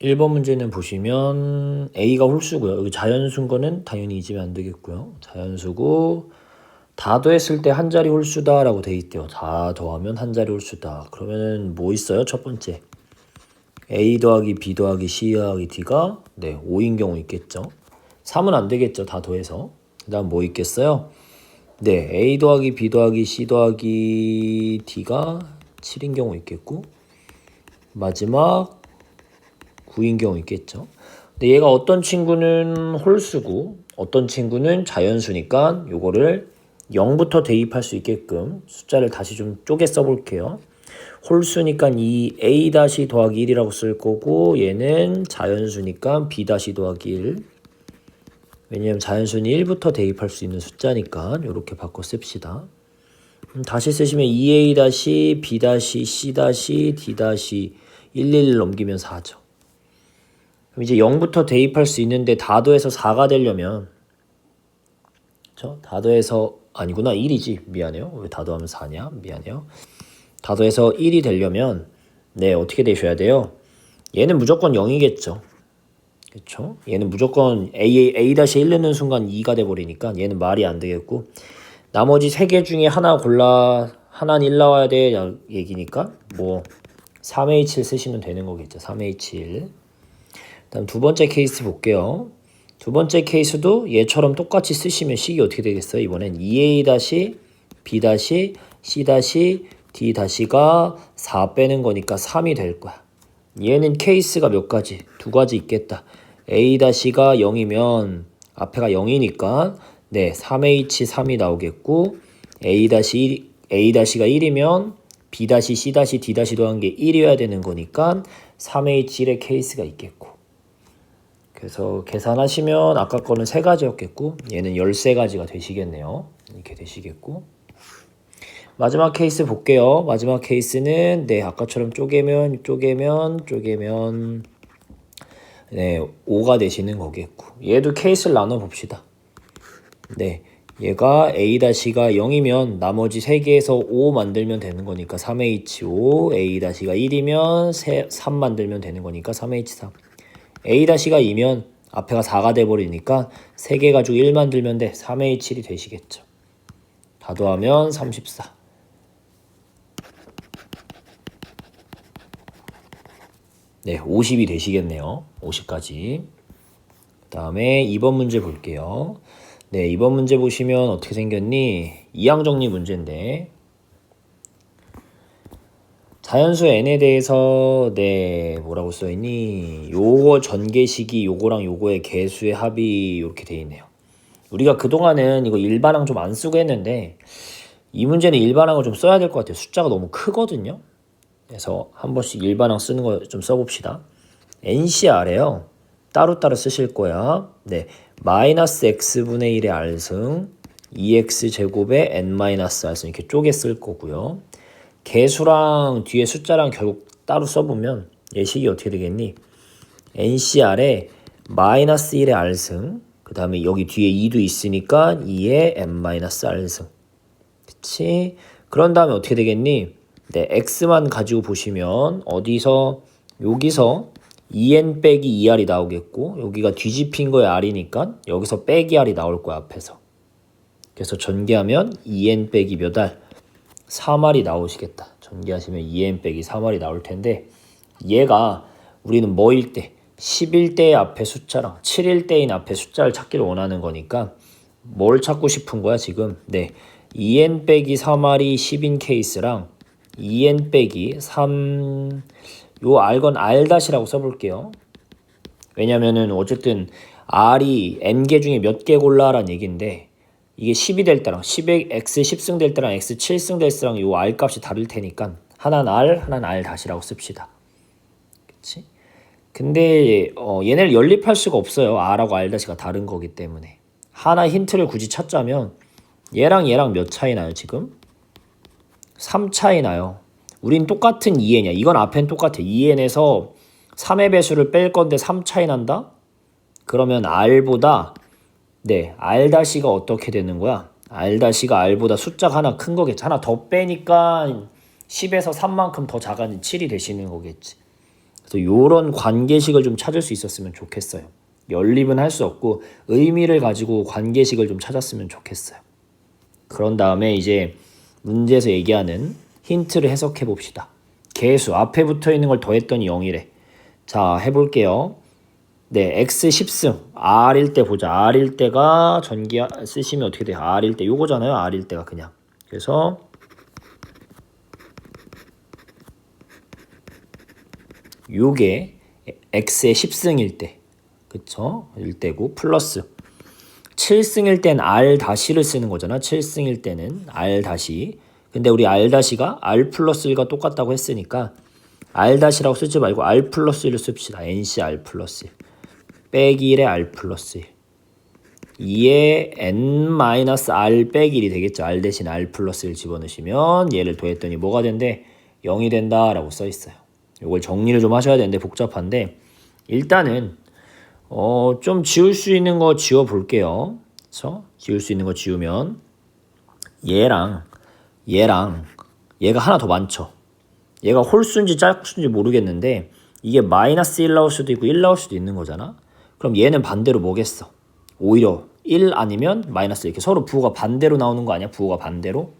1번 문제는 보시면 A가 홀수고요. 여기 자연수인 거는 당연히 잊으면 안 되겠고요. 자연수고 다 더했을 때 한 자리 홀수다 라고 돼 있대요. 다 더하면 한 자리 홀수다. 그러면은 뭐 있어요? 첫 번째 A 더하기 B 더하기 C 더하기 D가 5인 경우 있겠죠. 3은 안 되겠죠. 다 더해서. 그 다음 뭐 있겠어요? A 더하기 B 더하기 C 더하기 D가 7인 경우 있겠고 마지막 9인 경우 있겠죠. 근데 얘가 어떤 친구는 홀수고 어떤 친구는 자연수니까 요거를 0부터 대입할 수 있게끔 숫자를 다시 좀 쪼개 써볼게요. 홀수니까 이 A 다시 더하기 1이라고 쓸 거고 얘는 자연수니까 B 다시 더하기 1. 왜냐면 자연수는 1부터 대입할 수 있는 숫자니까 이렇게 바꿔 씁시다. 다시 쓰시면 2A 다시 B 다시 C 다시 D 다시 11 넘기면 4죠. 그럼 이제 0부터 대입할 수 있는데 다 더해서 4가 되려면 그렇죠? 다 더해서 아니구나 1이지 미안해요. 왜 다 더하면 4냐 미안해요. 다 더해서 1이 되려면 어떻게 되셔야 돼요? 얘는 무조건 0이겠죠. 그렇죠? 얘는 무조건 A-1 넣는 순간 2가 돼버리니까 얘는 말이 안 되겠고 나머지 3개 중에 하나 골라 하나는 1 나와야 돼 얘기니까 뭐 3H1 쓰시면 되는 거겠죠. 3H1. 다음 두 번째 케이스 볼게요. 두 번째 케이스도 얘처럼 똑같이 쓰시면 식이 어떻게 되겠어요? 이번엔 2A 다시 B 다시 C 다시 D 다시가 4 빼는 거니까 3이 될 거야. 얘는 케이스가 몇 가지? 두 가지 있겠다. A 다시가 0이면 앞에가 0이니까 3H3이 나오겠고 A 다시가 1이면 B 다시 C 다시 D 다시 더한 게 1이어야 되는 거니까 3H1의 케이스가 있겠고 그래서 계산하시면 아까 거는 3가지였겠고 얘는 13가지가 되시겠네요. 이렇게 되시겠고 마지막 케이스 볼게요. 마지막 케이스는 아까처럼 쪼개면 5가 되시는 거겠고 얘도 케이스를 나눠 봅시다. 얘가 A-가 0이면 나머지 3개에서 5 만들면 되는 거니까 3H5 A-가 1이면 3 만들면 되는 거니까 3H3 A-가 2면 앞에가 4가 돼버리니까 3개 가지고 1 만들면 3H7이 되시겠죠. 다 더하면 34 50이 되시겠네요. 50까지. 그 다음에 2번 문제 볼게요. 2번 문제 보시면 어떻게 생겼니? 이항정리 문제인데 자연수 n에 대해서 뭐라고 써있니? 요거 전개식이 요거랑 요거의 개수의 합이 이렇게 돼 있네요. 우리가 그동안은 이거 일반항 좀 안 쓰고 했는데 이 문제는 일반항을 좀 써야 될 것 같아요. 숫자가 너무 크거든요. 그래서 한 번씩 일반항 쓰는 거 좀 써봅시다. NCR에요. 따로따로 쓰실 거야. 마이너스 x분의 1의 r승 2x제곱의 n-r승 이렇게 쪼개 쓸 거고요. 개수랑 뒤에 숫자랑 결국 따로 써보면 예식이 어떻게 되겠니? NCR에 마이너스 1의 r승 그 다음에 여기 뒤에 2도 있으니까 2의 n-r승 그치? 그런 다음에 어떻게 되겠니? x만 가지고 보시면 여기서 2n 빼기 2r이 나오겠고 여기가 뒤집힌 거에 r이니까 여기서 빼기 r이 나올 거야 앞에서. 그래서 전개하면 2n 빼기 몇 r? 3r이 나오시겠다. 전개하시면 2n 빼기 3r이 나올 텐데 얘가 우리는 뭐일 때? 11대의 앞에 숫자랑 7일대인 앞에 숫자를 찾기를 원하는 거니까 뭘 찾고 싶은 거야 지금? 2n 빼기 3r이 10인 케이스랑 2n 빼기 3 요 r건 r-라고 써볼게요. 왜냐면은 어쨌든 r이 n개 중에 몇 개 골라라는 얘기인데 이게 10이 될 때랑 x 10승 될 때랑 x 7승 될 때랑 요 r 값이 다를 테니까 하나는 r, 하나는 r-라고 씁시다. 그치? 근데 얘네를 연립할 수가 없어요. r하고 r-가 다른 거기 때문에 하나 힌트를 굳이 찾자면 얘랑 몇 차이 나요 지금? 3 차이 나요. 우린 똑같은 2n이야. 이건 앞엔 똑같아. 2n에서 3의 배수를 뺄 건데 3 차이 난다? 그러면 r보다 r-가 어떻게 되는 거야? r-가 r보다 숫자가 하나 큰 거겠지. 하나 더 빼니까 10에서 3만큼 더 작아진 7이 되시는 거겠지. 그래서 요런 관계식을 좀 찾을 수 있었으면 좋겠어요. 연립은 할 수 없고 의미를 가지고 관계식을 좀 찾았으면 좋겠어요. 그런 다음에 이제 문제에서 얘기하는 힌트를 해석해 봅시다. 계수 앞에 붙어 있는 걸 더했더니 0이래. 자, 해볼게요. 네, x 10승 r일 때 보자. r일 때가 전기 쓰시면 어떻게 돼요? r일 때 요거잖아요. r일 때가 그냥. 그래서 요게 x의 10승일 때, 그쵸? 일 때고 플러스 7승일 땐 r 다시를 쓰는 거잖아. 7승일 때는 r 다시. 근데 우리 r 다시가 r 플러스 1과 똑같다고 했으니까 r 다시라고 쓰지 말고 r 플러스 1을 씁시다. nc r 플러스 1 빼기 1에 r 플러스 1 2에 n-r 빼기 1이 되겠죠. r 대신 r 플러스 1 집어넣으시면 얘를 더했더니 뭐가 된대? 0이 된다라고 써 있어요. 이걸 정리를 좀 하셔야 되는데 복잡한데 일단은 좀 지울 수 있는 거 지워 볼게요. 그렇죠? 지울 수 있는 거 지우면 얘랑 얘가 하나 더 많죠. 얘가 홀수인지 짝수인지 모르겠는데 이게 마이너스 1 나올 수도 있고 1 나올 수도 있는 거잖아. 그럼 얘는 반대로 뭐겠어? 오히려 1 아니면 마이너스 이렇게 서로 부호가 반대로 나오는 거 아니야? 부호가 반대로.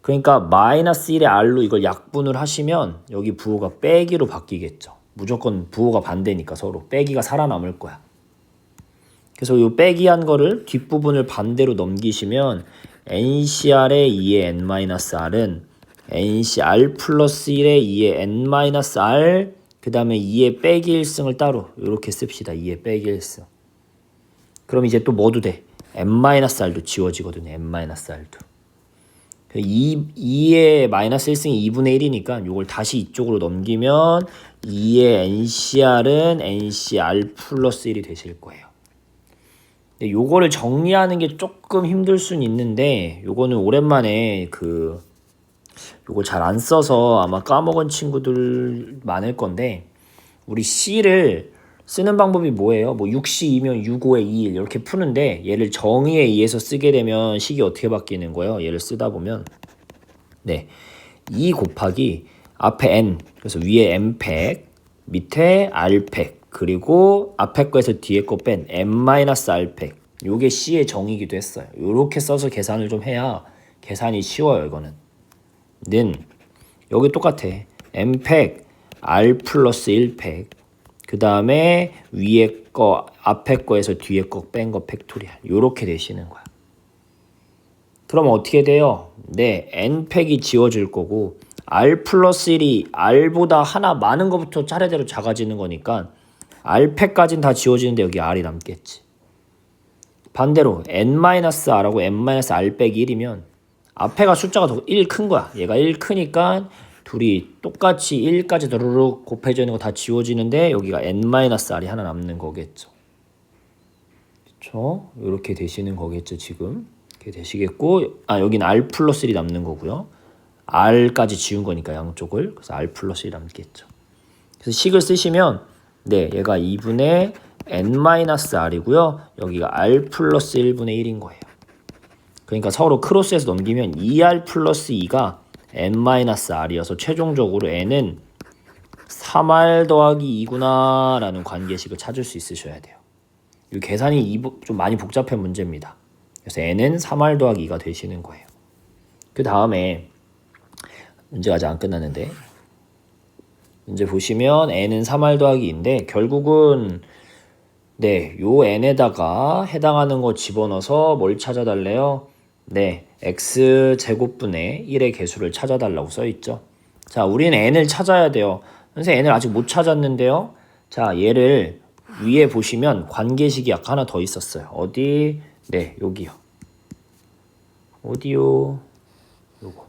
그러니까 마이너스 1의 r로 이걸 약분을 하시면 여기 부호가 빼기로 바뀌겠죠. 무조건 부호가 반대니까 서로 빼기가 살아남을 거야. 그래서 이 빼기한 거를 뒷부분을 반대로 넘기시면 ncr의 2의 n-r은 ncr 플러스 1의 2의 n-r 그 다음에 2의 빼기 1승을 따로 이렇게 씁시다. 2의 빼기 1승. 그럼 이제 또 뭐도 돼? n-r도 지워지거든요. n-r도. 2의 마이너스 1승이 2분의 1이니까 이걸 다시 이쪽으로 넘기면 2의 ncr은 ncr 플러스 1이 되실 거예요. 근데 요거를 정리하는 게 조금 힘들 수는 있는데 요거는 오랜만에 요걸 잘 안 써서 아마 까먹은 친구들 많을 건데 우리 C를 쓰는 방법이 뭐예요? 뭐 6C2면 6, 5에 2, 1 이렇게 푸는데 얘를 정의에 의해서 쓰게 되면 식이 어떻게 바뀌는 거예요? 얘를 쓰다 보면 2 곱하기 앞에 n 그래서 위에 n팩 밑에 r팩 그리고 앞에 거에서 뒤에 거 뺀 n-r팩 요게 C의 정의이기도 했어요. 요렇게 써서 계산을 좀 해야 계산이 쉬워요. 이거는 여기 똑같아. n팩 r 플러스 1팩 그 다음에 위에 거 앞에 거에서 뒤에 거 뺀 거 팩토리얼 요렇게 되시는 거야. 그럼 어떻게 돼요? n팩이 지워질 거고 r 플러스 1이 r보다 하나 많은 것부터 차례대로 작아지는 거니까 r팩까지는 다 지워지는데 여기 r이 남겠지. 반대로 n-r하고 n-r 빼기 1이면 앞에가 숫자가 더 1 큰 거야. 얘가 1 크니까 둘이 똑같이 1까지 더르륵 곱해져 있는 거 다 지워지는데 여기가 n-r이 하나 남는 거겠죠. 그쵸? 이렇게 되시는 거겠죠. 지금 이렇게 되시겠고 여기는 r 플러스 1이 남는 거고요. r까지 지운 거니까 양쪽을. 그래서 r 플러스 1이 남겠죠. 그래서 식을 쓰시면 얘가 2분의 n-r이고요. 여기가 r 플러스 1분의 1인 거예요. 그러니까 서로 크로스해서 넘기면 2r 플러스 2가 n-r이어서 최종적으로 n은 3r 더하기 2구나 라는 관계식을 찾을 수 있으셔야 돼요. 이 계산이 좀 많이 복잡한 문제입니다. 그래서 n은 3r 더하기 2가 되시는 거예요. 그 다음에 문제가 아직 안 끝났는데 문제 보시면 n은 3r 더하기 2인데 결국은 요 n에다가 해당하는 거 집어넣어서 뭘 찾아달래요? x제곱분의 1의 개수를 찾아달라고 써있죠. 자, 우리는 n을 찾아야 돼요. 선생님 n을 아직 못 찾았는데요. 자, 얘를 위에 보시면 관계식이 아까 하나 더 있었어요. 어디? 여기요. 어디요? 요거.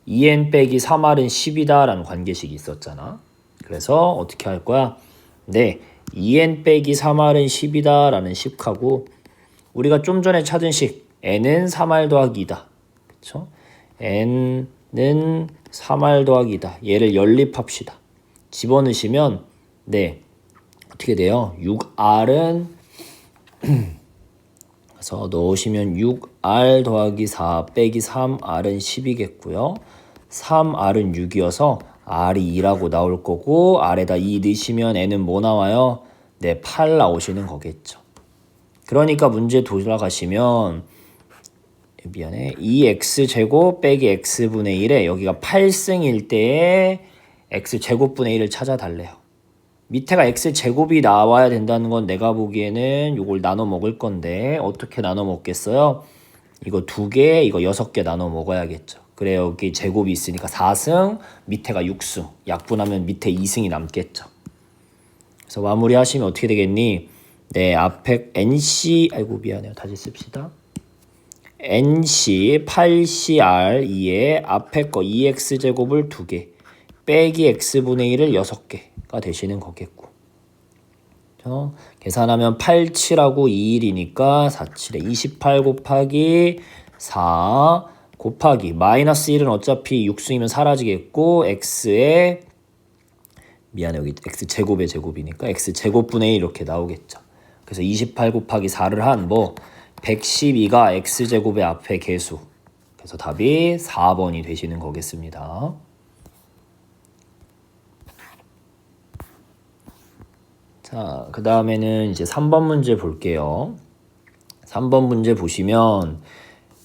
2n 빼기 3r은 10이다 라는 관계식이 있었잖아. 그래서 어떻게 할 거야? 2n 빼기 3r은 10이다 라는 식하고 우리가 좀 전에 찾은 식 n은 3r 더하기 2다. 그쵸? n는 3r 더하기 2다. 얘를 연립합시다. 집어넣으시면 어떻게 돼요? 6r은 그래서 넣으시면 6r 더하기 4 빼기 3r은 10이겠고요. 3r은 6이어서 R이 2라고 나올 거고 R에다 2 넣으시면 N은 뭐 나와요? 네, 8 나오시는 거겠죠. 그러니까 문제 돌아가시면 미안해 2x제곱 빼기 x분의 1에 여기가 8승일 때에 x제곱분의 1을 찾아달래요. 밑에가 x제곱이 나와야 된다는 건 내가 보기에는 이걸 나눠 먹을 건데 어떻게 나눠 먹겠어요? 이거 2개, 이거 6개 나눠 먹어야겠죠. 그래 여기 제곱이 있으니까 4승, 밑에가 6승. 약분하면 밑에 2승이 남겠죠. 그래서 마무리하시면 어떻게 되겠니? 네, 앞에 NC, 아이고 미안해요. 다시 씁시다. NC 8CR2에 앞에 거 2x제곱을 2개 빼기 x분의 1을 6개가 되시는 거겠고. 계산하면 8, 7하고 2, 1이니까 4, 7에 28 곱하기 4 곱하기 마이너스 1은 어차피 6승이면 사라지겠고 x에 미안해 여기 x제곱의 제곱이니까 x제곱분의 1 이렇게 나오겠죠. 그래서 28 곱하기 4를 한 뭐 112가 x제곱의 앞에 개수. 그래서 답이 4번이 되시는 거겠습니다. 자, 그 다음에는 이제 3번 문제 볼게요. 3번 문제 보시면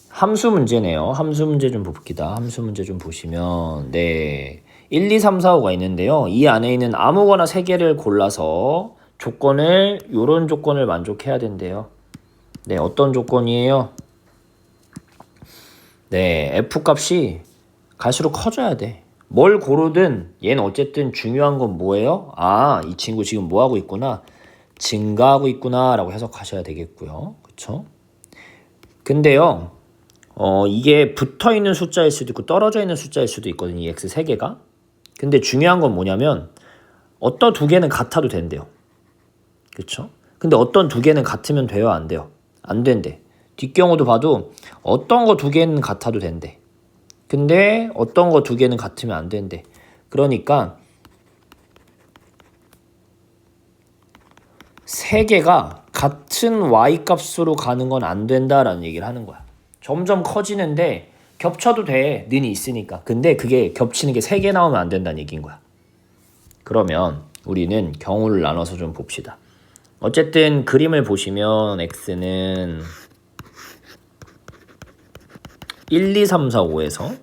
함수 문제네요. 함수 문제 좀 봅시다. 함수 문제 좀 보시면 네 1, 2, 3, 4, 5가 있는데요. 이 안에 있는 아무거나 3개를 골라서 조건을 요런 조건을 만족해야 된대요. 네, 어떤 조건이에요? 네, F값이 갈수록 커져야 돼. 뭘 고르든 얘는 어쨌든 중요한 건 뭐예요? 아, 이 친구 지금 뭐 하고 있구나. 증가하고 있구나 라고 해석하셔야 되겠고요. 그쵸? 근데요. 이게 붙어있는 숫자일 수도 있고 떨어져 있는 숫자일 수도 있거든요. 이 X 3개가. 근데 중요한 건 뭐냐면 어떤 2개는 같아도 된대요. 그쵸? 근데 어떤 2개는 같으면 돼요? 안 돼요? 안 된대. 뒷경우도 봐도 어떤 거 2개는 같아도 된대. 근데 어떤 거 2개는 같으면 안 된대. 그러니까 3개가 같은 y값으로 가는 건 안 된다라는 얘기를 하는 거야. 점점 커지는데 겹쳐도 돼. 는이 있으니까. 근데 그게 겹치는 게 3개 나오면 안 된다는 얘기인 거야. 그러면 우리는 경우를 나눠서 좀 봅시다. 어쨌든 그림을 보시면 x는 1, 2, 3, 4, 5에서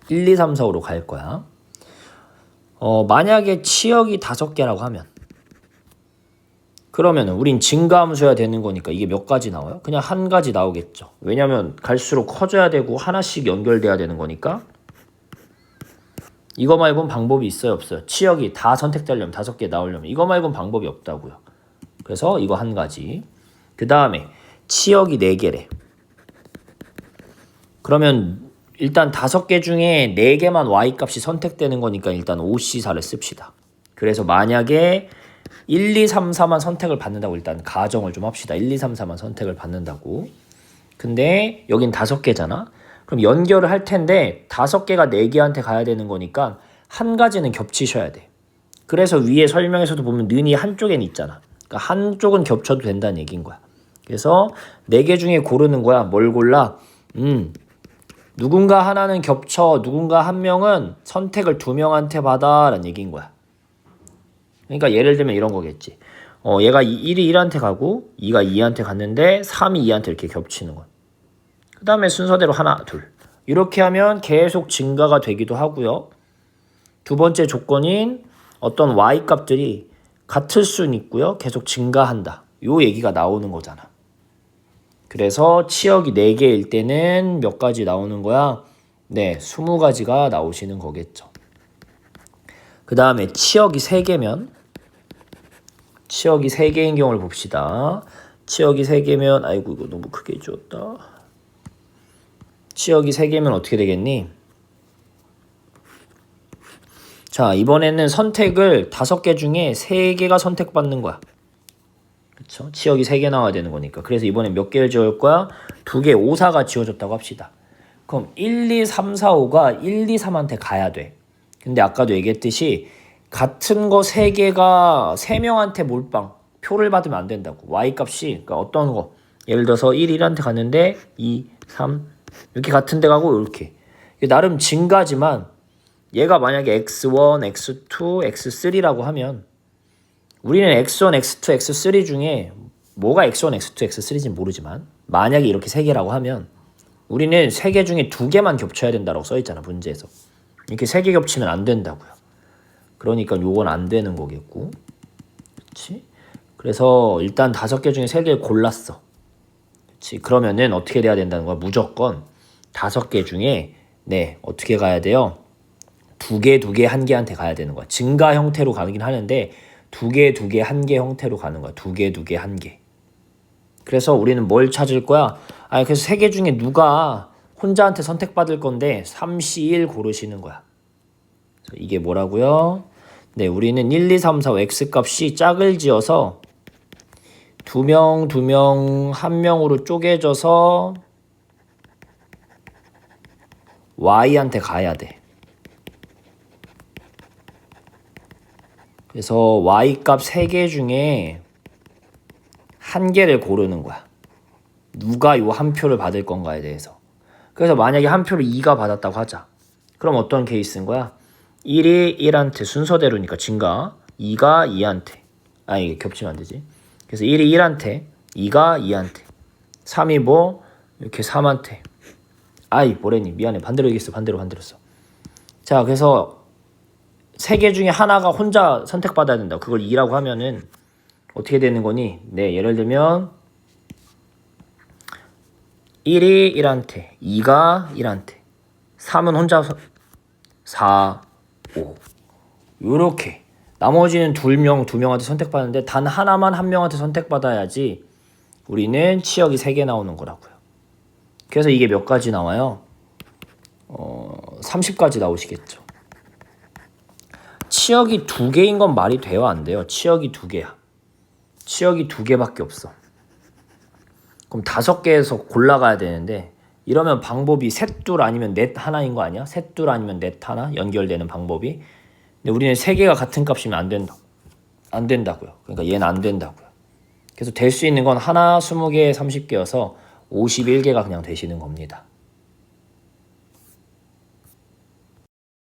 1, 2, 3, 4, 5로 갈 거야. 만약에 치역이 5개라고 하면 그러면 우린 증가함수여야 되는 거니까 이게 몇 가지 나와요? 그냥 한 가지 나오겠죠. 왜냐면 갈수록 커져야 되고 하나씩 연결돼야 되는 거니까. 이거 말고는 방법이 있어요? 없어요? 치역이 다 선택되려면 5개 나오려면 이거 말고는 방법이 없다고요. 그래서 이거 한 가지. 그 다음에 치역이 4개래. 그러면 일단 5개 중에 4개만 y값이 선택되는 거니까 일단 OC4를 씁시다. 그래서 만약에 1, 2, 3, 4만 선택을 받는다고 일단 가정을 좀 합시다. 1, 2, 3, 4만 선택을 받는다고. 근데 여긴 5개잖아. 그럼 연결을 할 텐데 5개가 4개한테 가야 되는 거니까 한 가지는 겹치셔야 돼. 그래서 위에 설명에서도 보면 는이 한쪽엔 있잖아. 그러니까 한쪽은 겹쳐도 된다는 얘기인 거야. 그래서 4개 중에 고르는 거야. 뭘 골라? 누군가 하나는 겹쳐, 누군가 한 명은 선택을 2명한테 받아 라는 얘기인 거야. 그러니까 예를 들면 이런 거겠지. 얘가 1이 1한테 가고 2가 2한테 갔는데 3이 2한테 이렇게 겹치는 거야. 그 다음에 순서대로 하나, 둘. 이렇게 하면 계속 증가가 되기도 하고요. 두 번째 조건인 어떤 y값들이 같을 수는 있고요. 계속 증가한다. 요 얘기가 나오는 거잖아. 그래서 치역이 4개일 때는 몇 가지 나오는 거야? 네, 20가지가 나오시는 거겠죠. 그 다음에 치역이 3개면 치역이 3개인 경우를 봅시다. 치역이 3개면 아이고 이거 너무 크게 지웠다. 치역이 3개면 어떻게 되겠니? 자, 이번에는 선택을 5개 중에 3개가 선택받는 거야. 그쵸? 치역이 3개 나와야 되는 거니까. 그래서 이번엔 몇 개를 지울 거야? 2개, 5, 4가 지워졌다고 합시다. 그럼 1, 2, 3, 4, 5가 1, 2, 3한테 가야 돼. 근데 아까도 얘기했듯이 같은 거 3개가 3명한테 몰빵, 표를 받으면 안 된다고. y값이, 그러니까 어떤 거. 예를 들어서 1, 1한테 갔는데 2, 3, 이렇게 같은 데 가고 이렇게. 이게 나름 증가지만 얘가 만약에 x1, x2, x3라고 하면 우리는 x1, x2, x3 중에 뭐가 x1, x2, x3인지 모르지만 만약에 이렇게 세 개라고 하면 우리는 세 개 중에 두 개만 겹쳐야 된다고 써있잖아, 문제에서. 이렇게 세 개 겹치면 안 된다고요. 그러니까 요건 안 되는 거겠고. 그렇지? 그래서 일단 5개 중에 3개를 골랐어. 그렇지? 그러면은 어떻게 돼야 된다는 거야? 무조건 5개 중에 어떻게 가야 돼요? 2개, 2개, 1개한테 가야 되는 거야. 증가 형태로 가긴 하는데 2개, 2개, 1개 형태로 가는 거야. 2개, 2개, 1개. 그래서 우리는 뭘 찾을 거야? 그래서 3개 중에 누가 혼자한테 선택받을 건데 3, 1 고르시는 거야. 이게 뭐라고요? 우리는 1, 2, 3, 4, x값이 짝을 지어서 2명, 2명, 1명으로 쪼개져서 y한테 가야 돼. 그래서 y값 3개 중에 1개를 고르는 거야. 누가 요 한 표를 받을 건가에 대해서. 그래서 만약에 한 표를 2가 받았다고 하자. 그럼 어떤 케이스인 거야? 1이 1한테 순서대로니까 증가, 2가 2한테. 이게 겹치면 안 되지. 그래서 1이 1한테, 2가 2한테, 3이 뭐 이렇게 3한테. 뭐래니? 미안해. 반대로 얘기했어. 반대로 써. 자, 그래서 3개 중에 하나가 혼자 선택받아야 된다. 그걸 2라고 하면은 어떻게 되는 거니? 예를 들면 1이 1한테, 2가 1한테, 3은 혼자 4, 5. 요렇게 나머지는 2명한테 선택받는데 단 하나만 1명한테 선택받아야지 우리는 치역이 3개 나오는 거라고요. 그래서 이게 몇 가지 나와요? 30가지 나오시겠죠. 치역이 2개인 건 말이 돼요, 안 돼요? 치역이 2개야. 치역이 2개밖에 없어. 그럼 5개에서 골라가야 되는데 이러면 방법이 셋둘 아니면 넷 하나인 거 아니야? 셋둘 아니면 넷 하나 연결되는 방법이. 근데 우리는 3개가 같은 값이면 안 된다고요. 그러니까 얘는 안 된다고요. 그래서 될 수 있는 건 하나 20개, 30개여서 51개가 그냥 되시는 겁니다.